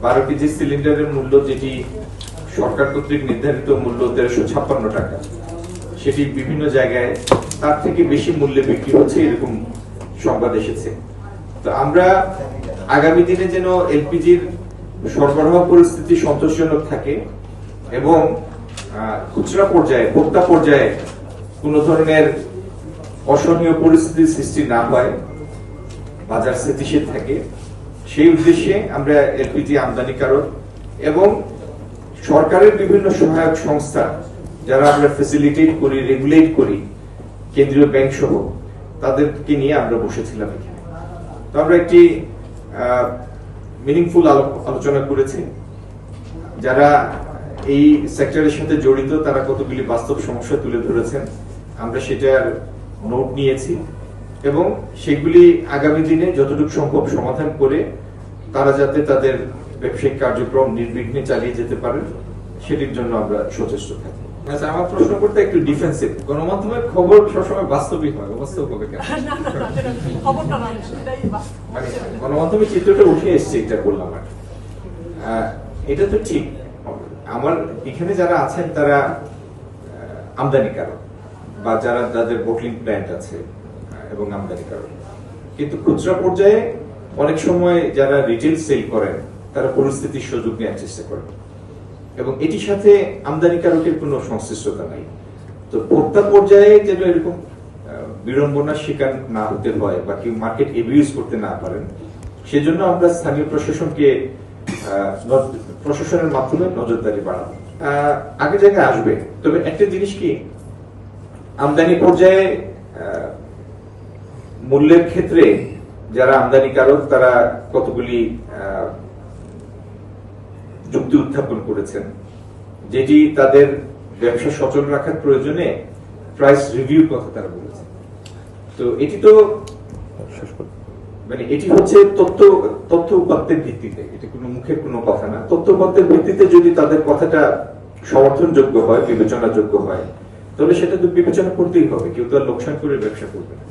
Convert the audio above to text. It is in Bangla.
12 কেজি সিলিন্ডারের মূল্য, যেটি সরকার কর্তৃক নির্ধারিত মূল্য 1356 টাকা, সেটি বিভিন্ন জায়গায় তার থেকে বেশি মূল্যে বিক্রি হচ্ছে, এরকম সংবাদ এসেছে। তো আমরা আগামী দিনে যেন এলপিজির সরবরাহ পরিস্থিতি সন্তোষজনক থাকে এবং খুচরা পর্যায়ে, ভোক্তা পর্যায়ে কোন ধরনের অসহনীয় পরিস্থিতির সৃষ্টি না হয়, বাজার স্থিতিশীল থাকে, সেই উদ্দেশ্যে আমরা এলপিজি আমদানিকারক এবং সরকারের বিভিন্ন সহায়ক সংস্থা যারা আমরা ফ্যাসিলিটেট করি, রেগুলেট করি, কেন্দ্রীয় ব্যাংক সহ, তাদেরকে নিয়ে আমরা বসেছিলাম এখানে। তো আমরা একটি মিনিংফুল আলোচনা করেছি। যারা এই সেক্টরের সাথে জড়িত তারা কতগুলি বাস্তব সমস্যা তুলে ধরেছেন, আমরা সেটার নোট নিয়েছি এবং সেগুলি আগামী দিনে যতটুকু সম্ভব সমাধান করে তারা যাতে তাদের ব্যবসায়িক কার্যক্রম নির্বিঘ্নে চালিয়ে যেতে পারেন, সেটির জন্য আমরা সচেষ্ট থাকি। আচ্ছা, আমার প্রশ্ন করতে একটু ডিফেন্সিভ। গণমাধ্যমের খবর সবসময় বাস্তবিক হয়, অবাস্তব হবে কেন? মানে গণমাধ্যমের চিত্রটা উঠে এসছে, এটা বললাম। আর এটা তো ঠিক, আমার এখানে যারা আছেন তারা আমদানিকারক বা যারা যাদের বোটলিং প্ল্যান্ট আছে এবং আমদানিকারক, কিন্তু খুচরা পর্যায়ে অনেক সময় যারা রিটেল সেল করেন তারা পরিস্থিতির সুযোগ নেওয়ার চেষ্টা করেন এবং এটির সাথে আমদানিকারকের কোনো সংশ্লিষ্টতা নাই। তো ভোক্তা পর্যায়ে যেন এরকম বিড়ম্বনার শিকার না হতে হয় বা কেউ মার্কেট এবিউজ করতে না পারেন, সেজন্য আমরা স্থানীয় প্রশাসনের মাধ্যমে নজরদারি বাড়াবো। আগে জায়গায় আসবে। তবে একটা জিনিস কি, আমদানি পর্যায়ে মূল্যের ক্ষেত্রে যারা আমদানিকারক তারা কতগুলি যুক্তি উত্থাপন করেছেন, যেটি তাদের ব্যবসা সচল রাখার প্রয়োজনে প্রাইস রিভিউ কথা তারা বলেছে। তো এটি তো মানে এটি হচ্ছে তথ্য উপাত্তের ভিত্তিতে, এটি কোনো মুখের কোনো কথা না। তথ্য উপাত্তের ভিত্তিতে যদি তাদের কথাটা সমর্থনযোগ্য হয়, বিবেচনাযোগ্য হয়, তাহলে সেটা তো বিবেচনা করতেই হবে। কেউ তো আর লোকসান করে ব্যবসা করবে না।